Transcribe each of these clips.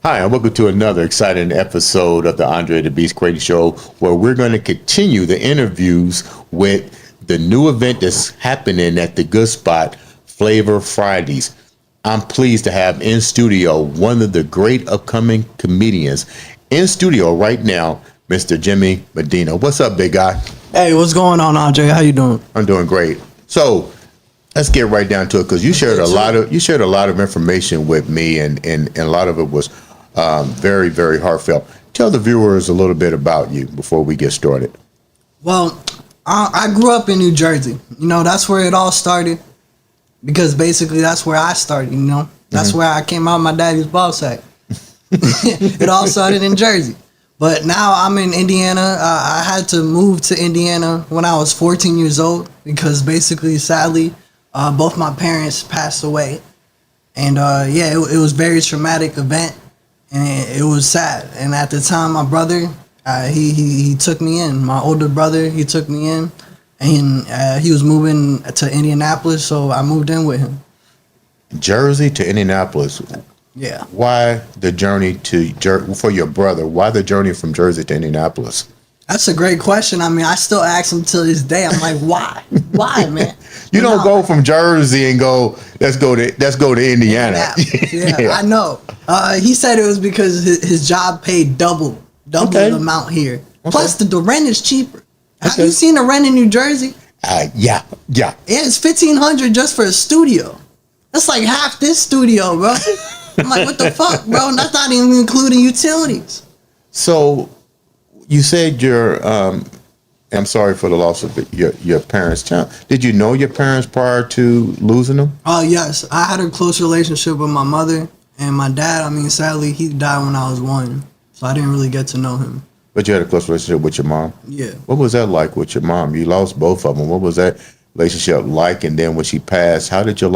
Hi, and welcome to another exciting episode of the Andre The Beast Crayton Show, where we're going to continue the interviews with the new event that's happening at the Good Spot, Flavor Fridays. I'm pleased to have in studio one of the great upcoming comedians. In studio right now, Mr. Jimmy Medina. What's up, big guy? Hey, what's going on, Andre? How you doing? I'm doing great. So let's get right down to it, because you shared a lot of information with me, and a lot of it was very, very heartfelt. Tell the viewers a little bit about you before we get started. Well, I grew up in New Jersey. You know, that's where it all started, because basically that's where I started, you know. That's where I came out of my daddy's ball sack. It all started in Jersey. But now I'm in Indiana. I had to move to Indiana when I was 14 years old because basically, sadly, both my parents passed away. And it was a very traumatic event. And it was sad. And at the time, my brother, he took me in. My older brother, he took me in. And he was moving to Indianapolis, so I moved in with him. Jersey to Indianapolis. Yeah. Why the journey for your brother? Why the journey from Jersey to Indianapolis? That's a great question. I mean, I still ask him till this day. I'm like, why? Why, man? You don't go from Jersey and go, let's go to Indiana. Yeah, I know. He said it was because his job paid double the amount here. Okay. Plus, the rent is cheaper. Have you seen the rent in New Jersey? Yeah. Yeah, it's $1,500 just for a studio. That's like half this studio, bro. I'm like, what the fuck, bro? That's not even including utilities. So, you said I'm sorry for the loss of your parents' child. Did you know your parents prior to losing them? Oh, yes. I had a close relationship with my mother and my dad. I mean, sadly, he died when I was 1, so I didn't really get to know him. But you had a close relationship with your mom? Yeah. What was that like with your mom? You lost both of them. What was that relationship like? And then when she passed, how did you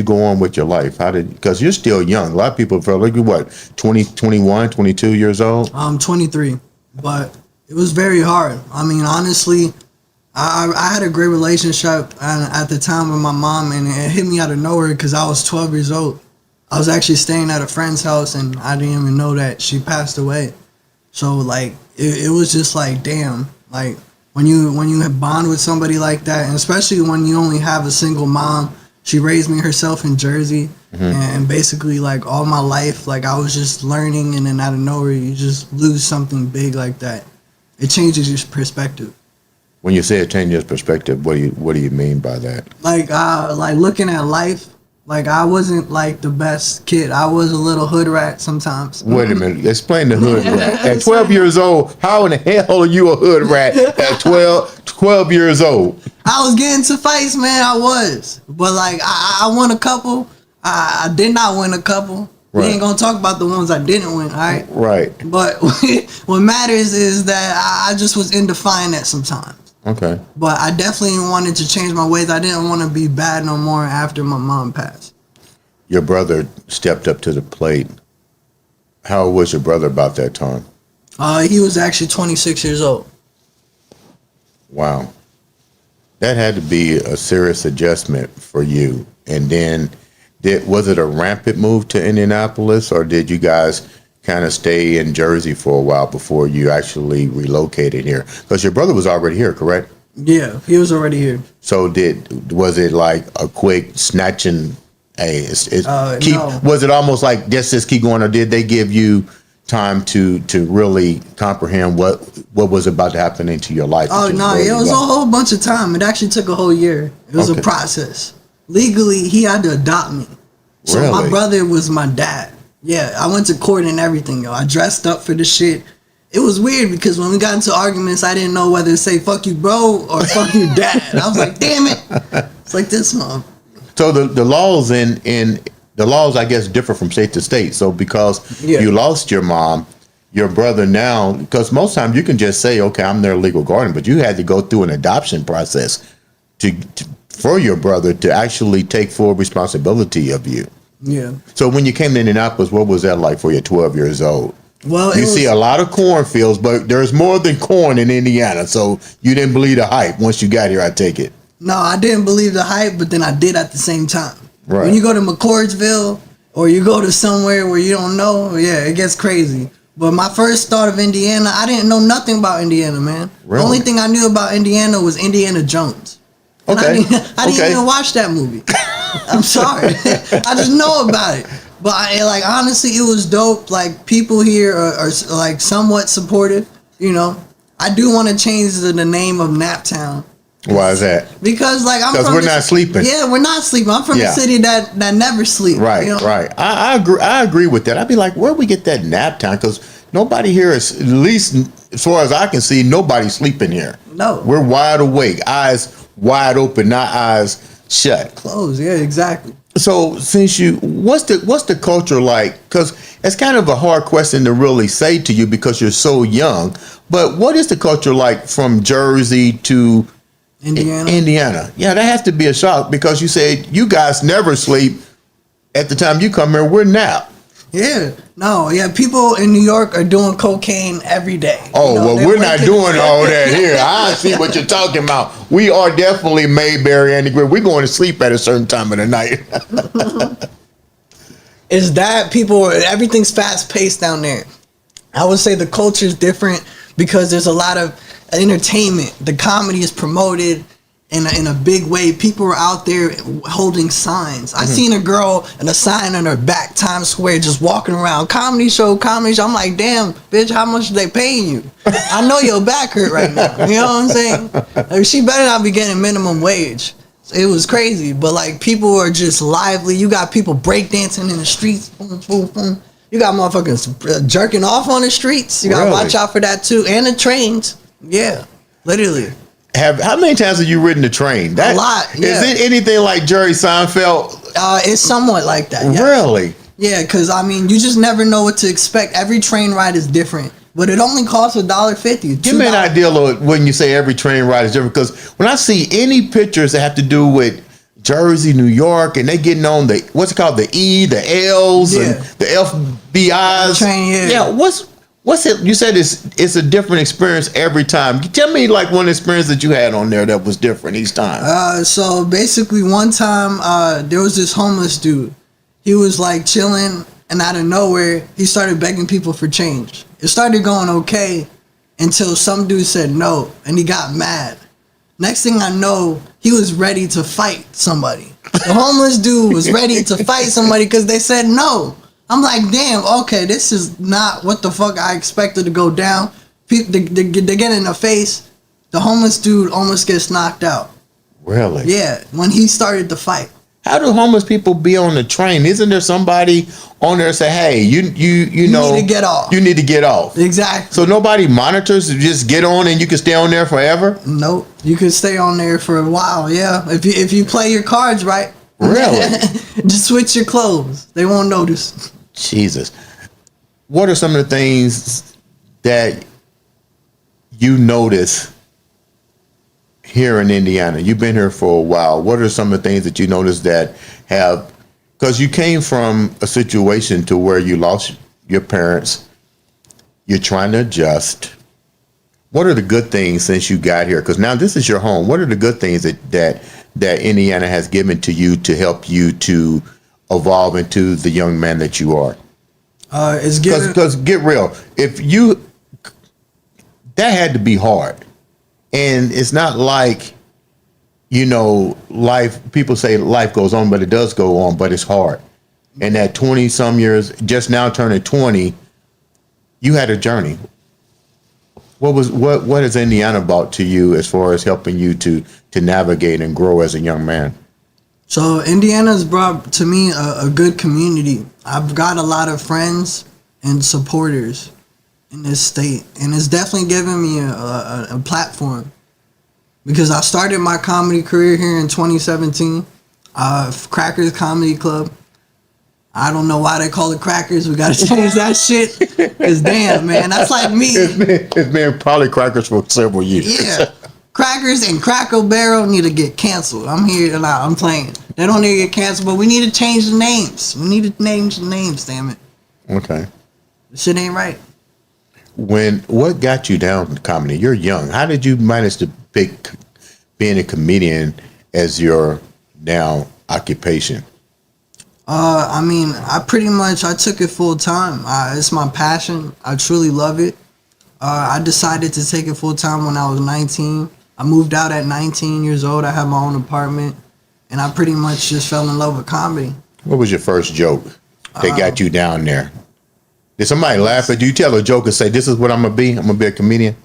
go on with your life? Because you're still young. A lot of people feel like you're what, 20, 21, 22 years old? I'm 23, but it was very hard. I mean, honestly, I had a great relationship at the time with my mom, and it hit me out of nowhere because I was 12 years old. I was actually staying at a friend's house, and I didn't even know that she passed away. So, like, it was just like, damn. Like, when you bond with somebody like that, and especially when you only have a single mom. She raised me herself in Jersey, and basically, like, all my life, like, I was just learning, and then out of nowhere, you just lose something big like that. It changes your perspective. When you say it changes your perspective, what do you mean by that? Like looking at life, like, I wasn't, like, the best kid. I was a little hood rat sometimes. Wait a minute. Explain the hood rat. At 12 years old, how in the hell are you a hood rat at 12 years old? I was getting to fights, man. I was. But, like, I won a couple. I did not win a couple. Right. We ain't going to talk about the ones I didn't win, all right? Right. But what matters is that I just was indefinite sometimes. Okay. But I definitely wanted to change my ways. I didn't want to be bad no more after my mom passed. Your brother stepped up to the plate. How old was your brother about that time? He was actually 26 years old. Wow. That had to be a serious adjustment for you. And then, was it a rampant move to Indianapolis, or did you guys kind of stay in Jersey for a while before you actually relocated here? Because your brother was already here, correct? Yeah, he was already here. So was it like a quick snatching? No. Was it almost like just keep going, or did they give you time to really comprehend what was about to happen into your life? Oh no, it was a whole bunch of time. It actually took a whole year. It was a process. Legally, he had to adopt me. So really? My brother was my dad. Yeah, I went to court and everything, yo. I dressed up for the shit. It was weird because when we got into arguments, I didn't know whether to say "fuck you, bro" or "fuck you, dad." I was like, "Damn it!" It's like this, mom. So the laws the laws, I guess, differ from state to state. So because you lost your mom, your brother now, because most times you can just say, okay, I'm their legal guardian, but you had to go through an adoption process for your brother to actually take full responsibility of you. Yeah. So when you came to Indianapolis, what was that like for you at 12 years old? Well, You see a lot of cornfields, but there's more than corn in Indiana. So you didn't believe the hype once you got here, I take it. No, I didn't believe the hype, but then I did at the same time. Right. When you go to McCordsville or you go to somewhere where you don't know, yeah, it gets crazy. But my first thought of Indiana, I didn't know nothing about Indiana, man. Really? The only thing I knew about Indiana was Indiana Jones. And Okay. I didn't even watch that movie. I'm sorry. I just know about it. But honestly, it was dope. Like, people here are like somewhat supportive, you know. I do want to change the name of Naptown. Why is that? Because I'm Because from we're not sleeping. Yeah, we're not sleeping. I'm from a city that never sleeps. Right, you know? right. I agree. I agree with that. I'd be like, where we get that nap time? Because nobody here is, at least as far as I can see, nobody's sleeping here. No. We're wide awake, eyes wide open, not eyes shut. Close. Yeah, exactly. So since what's the culture like? Because it's kind of a hard question to really say to you because you're so young. But what is the culture like from Jersey to Indiana? Yeah, that has to be a shock because you said you guys never sleep. At the time you come here, we're nap. Yeah. No, yeah, people in New York are doing cocaine every day. Oh, we're not doing all that here. I see what you're talking about. We are definitely Mayberry and we're going to sleep at a certain time of the night. Is that everything's fast paced down there. I would say the culture is different because there's a lot of entertainment. The comedy is promoted in a big way. People are out there holding signs. I seen a girl and a sign on her back, Times Square, just walking around. Comedy show. I'm like, damn, bitch, how much are they paying you? I know your back hurt right now. You know what I'm saying? Like, she better not be getting minimum wage. It was crazy, but people are just lively. You got people breakdancing in the streets. Boom, boom, boom. You got motherfuckers jerking off on the streets. You gotta watch out for that too, and the trains. Yeah, literally. How many times have you ridden the train? A lot. Yeah. Is it anything like Jerry Seinfeld? It's somewhat like that. Yes. Really? Yeah, because you just never know what to expect. Every train ride is different, but it only costs $1.50. Give me an idea of when you say every train ride is different. Because when I see any pictures that have to do with Jersey, New York, and they getting on the what's it called, the E, the L's, and the FBI's. Train, yeah. What's it? You said it's a different experience every time. Tell me one experience that you had on there that was different each time. So basically, one time there was this homeless dude. He was chilling, and out of nowhere, he started begging people for change. It started going okay until some dude said no, and he got mad. Next thing I know, he was ready to fight somebody. The homeless dude was ready to fight somebody because they said no. I'm like, damn, okay, this is not what the fuck I expected to go down. People, they get in the face. The homeless dude almost gets knocked out. Really? Yeah, when he started the fight. How do homeless people be on the train? Isn't there somebody on there say, hey, you know, need to get off. You need to get off. Exactly. So nobody monitors, just get on and you can stay on there forever? Nope. You can stay on there for a while, yeah. If you play your cards right. Really? Just switch your clothes. They won't notice. Jesus. What are some of the things that you notice here in Indiana? You've been here for a while. What are some of the things that you notice that have, because you came from a situation to where you lost your parents, you're trying to adjust. What are the good things since you got here? Because now this is your home. What are the good things that Indiana has given to you to help you to evolve into the young man that you are? Because get real, that had to be hard. And it's not like, life, people say life goes on, but it does go on, but it's hard. And that 20 some years, just now turning 20, you had a journey. What has Indiana brought to you as far as helping you to navigate and grow as a young man? So Indiana's brought to me a good community. I've got a lot of friends and supporters in this state, and it's definitely given me a platform because I started my comedy career here in 2017, Crackers Comedy Club. I don't know why they call it crackers. We gotta change that shit. Cause damn, man, that's like me. It's been probably crackers for several years. Yeah, crackers and Cracker Barrel need to get canceled. I'm here and I'm playing. They don't need to get canceled, but we need to change the names. We need to change the names. Damn it. Okay. This shit ain't right. What got you down to comedy? You're young. How did you manage to pick being a comedian as your now occupation? I mean, I took it full time. It's my passion. I truly love it. I decided to take it full time when I was 19. I moved out at 19 years old. I had my own apartment, and I pretty much just fell in love with comedy. What was your first joke that got you down there? Did somebody laugh at you? Tell a joke and say, "This is what I'm gonna be. I'm gonna be a comedian."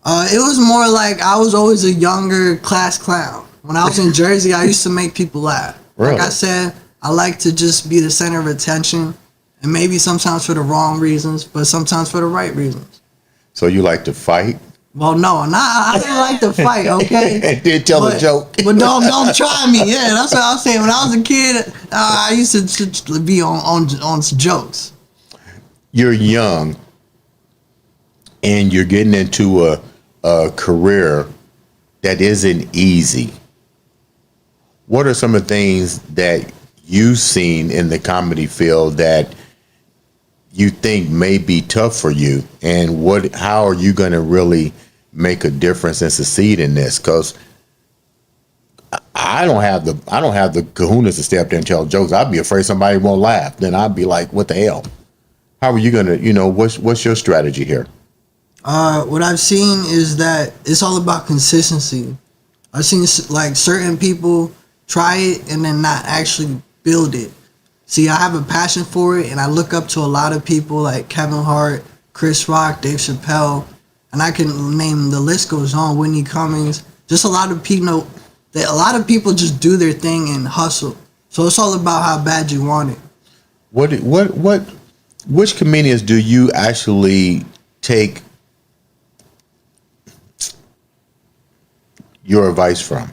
It was more like I was always a younger class clown. When I was in Jersey, I used to make people laugh. Really? Like I said, I like to just be the center of attention, and maybe sometimes for the wrong reasons, but sometimes for the right reasons. So you like to fight? Well, no, I didn't like to fight, okay? And then tell a joke. But don't try me. Yeah, that's what I was saying. When I was a kid, I used to be on some jokes. You're young, and you're getting into a career that isn't easy. What are some of the things that you've seen in the comedy field that you think may be tough for you, and how are you going to really make a difference and succeed in this? Because I don't have the kahunas to stay up there and tell jokes. I'd be afraid somebody won't laugh. Then I'd be like, what the hell? How are you going to, what's your strategy here? What I've seen is that it's all about consistency. I've seen like certain people try it and then not actually build it. See, I have a passion for it, and I look up to a lot of people like Kevin Hart, Chris Rock, Dave Chappelle, and I can name, the list goes on, Whitney Cummings. Just a lot of people, a lot of people just do their thing and hustle. So it's all about how bad you want it. Which comedians do you actually take your advice from?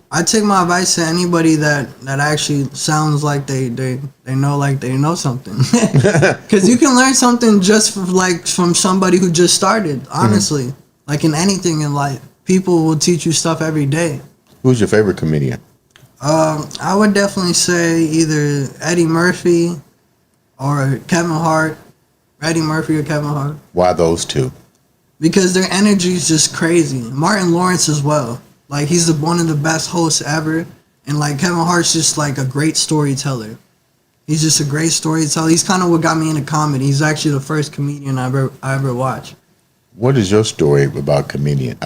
I take my advice to anybody that actually sounds like they know something. Because you can learn something just from somebody who just started, honestly. Mm-hmm. Like in anything in life, people will teach you stuff every day. Who's your favorite comedian? I would definitely say either Eddie Murphy or Kevin Hart. Eddie Murphy or Kevin Hart. Why those two? Because their energy is just crazy. Martin Lawrence as well. Like, he's one of the best hosts ever. And, like, Kevin Hart's just, like, a great storyteller. He's just a great storyteller. He's kind of what got me into comedy. He's actually the first comedian I ever watched. What is your story about being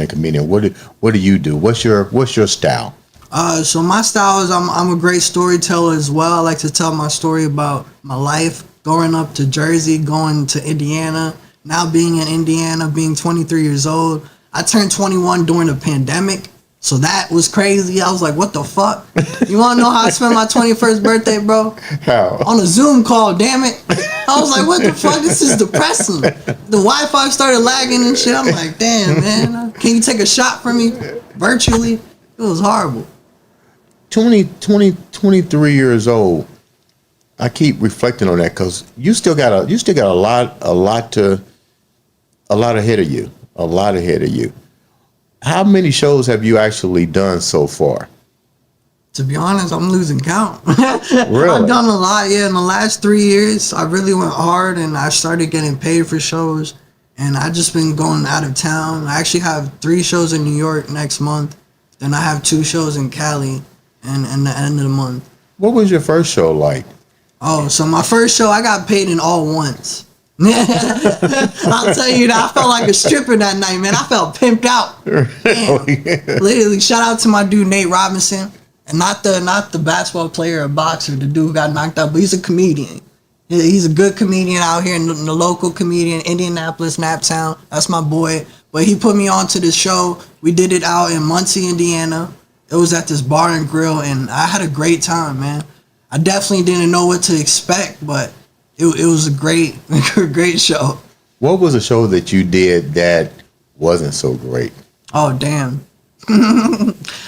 a comedian? What do you do? What's your style? So my style is I'm a great storyteller as well. I like to tell my story about my life, growing up to Jersey, going to Indiana, now being in Indiana, being 23 years old. I turned 21 during the pandemic, so that was crazy. I was like, what the fuck? You want to know how I spent my 21st birthday, bro? How? On a Zoom call, damn it. I was like, what the fuck? This is depressing. The Wi-Fi started lagging and shit. I'm like, damn, man. Can you take a shot for me virtually? It was horrible. 23 years old. I keep reflecting on that because you still got a lot ahead of you. A lot ahead of you. How many shows have you actually done so far? To be honest, I'm losing count. Really? I've done a lot, yeah. In the last 3 years, I really went hard, and I started getting paid for shows. And I just been going out of town. I actually have 3 shows in New York next month. Then I have 2 shows in Cali, and the end of the month. What was your first show like? Oh, so my first show, I got paid in all once. I'll tell you that I felt like a stripper that night, man. I felt pimped out. Oh, yeah. Literally, shout out to my dude Nate Robinson, and not the basketball player or boxer, the dude who got knocked out, but he's a comedian. He's a good comedian out here, in the local comedian, Indianapolis, Naptown. That's my boy. But he put me on to this show. We did it out in Muncie, Indiana. It was at this bar and grill, and I had a great time, man. I definitely didn't know what to expect, but it was a great show. What was a show that you did that wasn't so great? Oh, damn.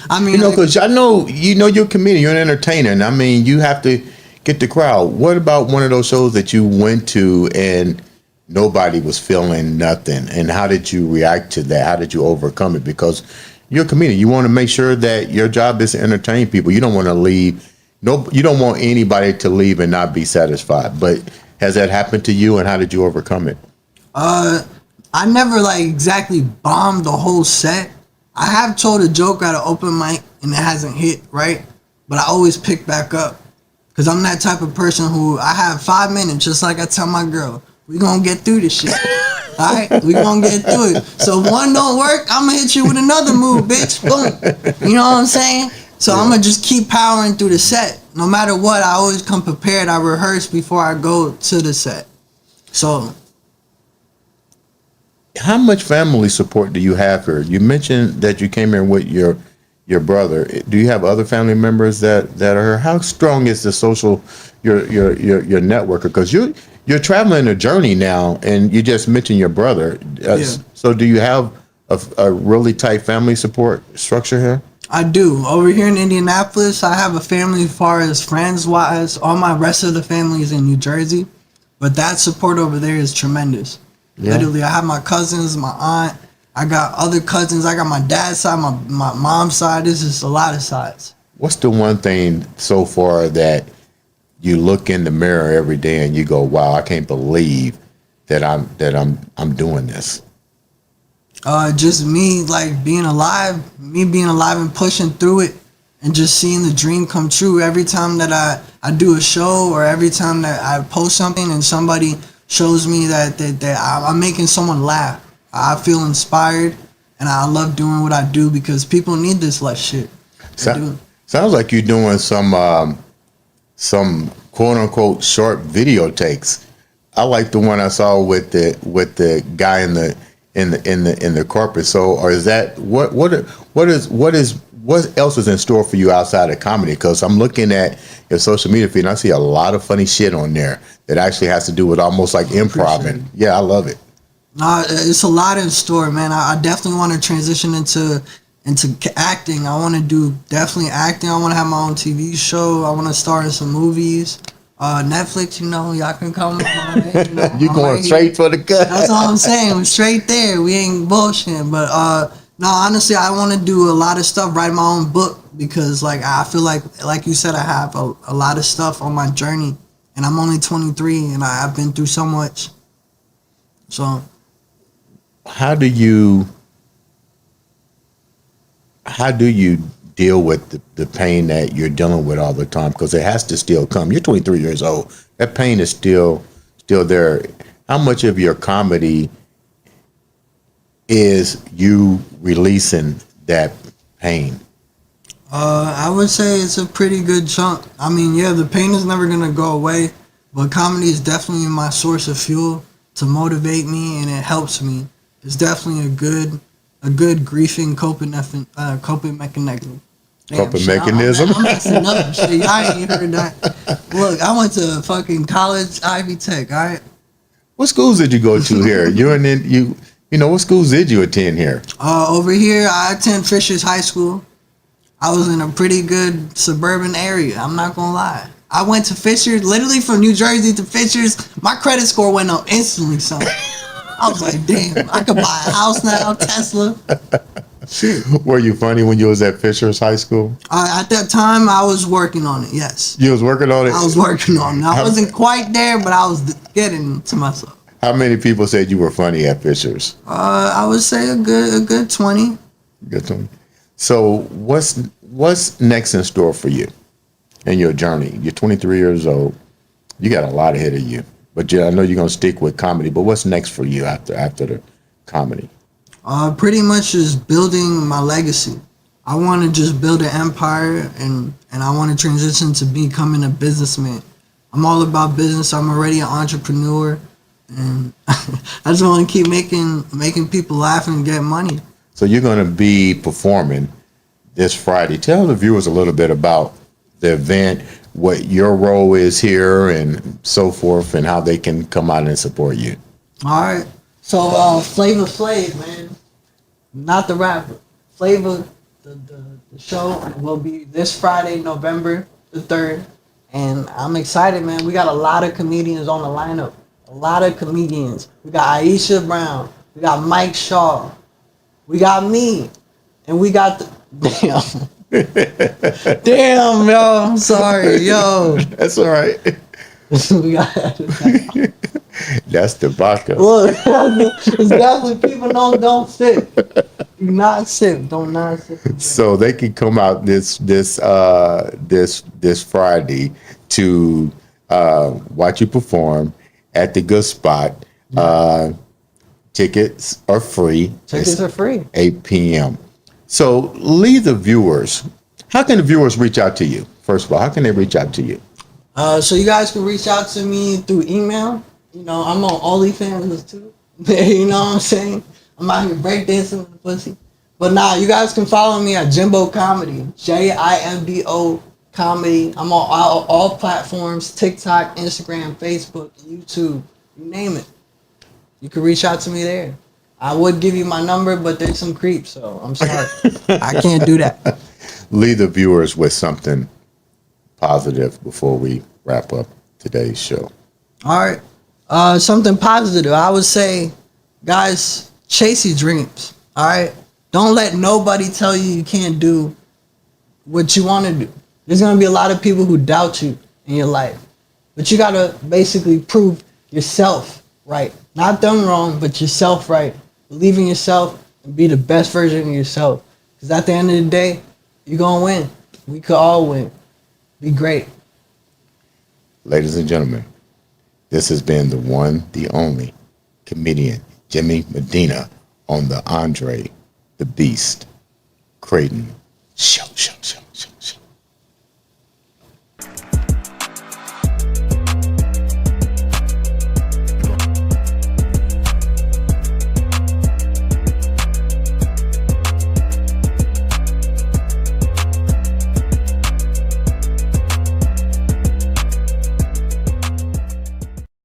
I mean, You know, because I know you're a comedian, you're an entertainer, and I mean you have to get the crowd. What about one of those shows that you went to and nobody was feeling nothing? And how did you react to that? How did you overcome it? Because you're a comedian, you want to make sure that your job is to entertain people. You don't want to leave. No, you don't want anybody to leave and not be satisfied. But has that happened to you, and how did you overcome it? I never like exactly bombed the whole set. I have told a joke at an open mic and it hasn't hit, right? But I always pick back up. Because I'm that type of person who I have 5 minutes, just like I tell my girl, we gonna get through this shit. All right? We gonna get through it. So if one don't work, I'm gonna hit you with another move, bitch. Boom. You know what I'm saying? So I'm gonna just keep powering through the set. No matter what, I always come prepared. I rehearse before I go to the set. So how much family support do you have here? You mentioned that you came here with your brother. Do you have other family members that are here? How strong is the social your network? Because you're traveling a journey now, and you just mentioned your brother. Yeah. So do you have a really tight family support structure here? I do. Over here in Indianapolis, I have a family as far as friends-wise. All my rest of the family is in New Jersey. But that support over there is tremendous. Yeah. Literally, I have my cousins, my aunt. I got other cousins. I got my dad's side, my mom's side. This is a lot of sides. What's the one thing so far that you look in the mirror every day and you go, "Wow, I can't believe that I'm doing this"? Just me like being alive, and pushing through it, and just seeing the dream come true. Every time that I do a show, or every time that I post something and somebody shows me that I'm making someone laugh, I feel inspired, and I love doing what I do because people need this less shit. Sounds like you're doing some quote unquote short video takes. I like the one I saw with the guy in the corporate. So, or is that what else is in store for you outside of comedy? Because I'm looking at your social media feed and I see a lot of funny shit on there that actually has to do with almost like improv. Yeah, I love it. It's a lot in store, man. I definitely want to transition into acting. I want to do definitely acting. I want to have my own TV show. I want to star in some movies. Netflix, y'all can come on. You going right straight for the cut. That's all I'm saying. We're straight there. We ain't bullshitting. But no, honestly, I want to do a lot of stuff. Write my own book because, like, I feel like you said, I have a lot of stuff on my journey, and I'm only 23, and I've been through so much. So, how do you deal with the pain that you're dealing with all the time? Because it has to still come. You're 23 years old. That pain is still there. How much of your comedy is you releasing that pain? I would say it's a pretty good chunk. I mean, yeah, the pain is never gonna go away, but comedy is definitely my source of fuel to motivate me, and it helps me. It's definitely a good grieving coping mechanism. Coping mechanism? I'm messing up shit. I ain't heard that. Look, I went to fucking college, Ivy Tech, all right? What schools did you go to here? What schools did you attend here? Over here, I attend Fishers High School. I was in a pretty good suburban area. I'm not gonna lie. I went to Fishers, literally from New Jersey to Fishers. My credit score went up instantly, son. I was like, damn, I could buy a house now, Tesla. Shit. Were you funny when you was at Fishers High School? At that time, I was working on it, yes. You was working on it? I was working on it. I wasn't quite there, but I was getting to myself. How many people said you were funny at Fishers? I would say a good 20. Good 20. So what's next in store for you in your journey? You're 23 years old. You got a lot ahead of you. But I know you're going to stick with comedy. But what's next for you after the comedy? Pretty much just building my legacy. I want to just build an empire, and I want to transition to becoming a businessman. I'm all about business. I'm already an entrepreneur, and I just want to keep making people laugh and get money. So you're going to be performing this Friday. Tell the viewers a little bit about the event, what your role is here, and so forth, and how they can come out and support you. All right. So Flavor Flav, man, not the rapper. Flavor the show will be this Friday, November the 3rd. And I'm excited, man. We got a lot of comedians on the lineup. A lot of comedians. We got Aisha Brown. We got Mike Shaw. We got me. And we got the... Damn. Damn, yo. I'm sorry, yo. That's all right. We got... That's the vodka. Look, it's definitely people don't sip. Do not sip. Don't not sip. So they can come out this Friday to watch you perform at the Good Spot. Tickets are free. Tickets are free. 8 p.m. So leave the viewers. How can the viewers reach out to you? First of all, how can they reach out to you? So you guys can reach out to me through email. You know, I'm on OnlyFans too. You know what I'm saying? I'm out here breakdancing with the pussy. But nah, you guys can follow me at Jimbo Comedy. JIMBO Comedy. I'm on all platforms: TikTok, Instagram, Facebook, YouTube. You name it. You can reach out to me there. I would give you my number, but there's some creeps, so I'm sorry. I can't do that. Leave the viewers with something positive before we wrap up today's show. All right. Something positive. I would say, guys, chase your dreams. All right. Don't let nobody tell you can't do what you want to do. There's going to be a lot of people who doubt you in your life. But you got to basically prove yourself right. Not them wrong, but yourself right. Believe in yourself and be the best version of yourself. Because at the end of the day, you're going to win. We could all win. Be great. Ladies and gentlemen, this has been the one, the only comedian, Jimmy Medina, on the Andre The Beast Crayton show.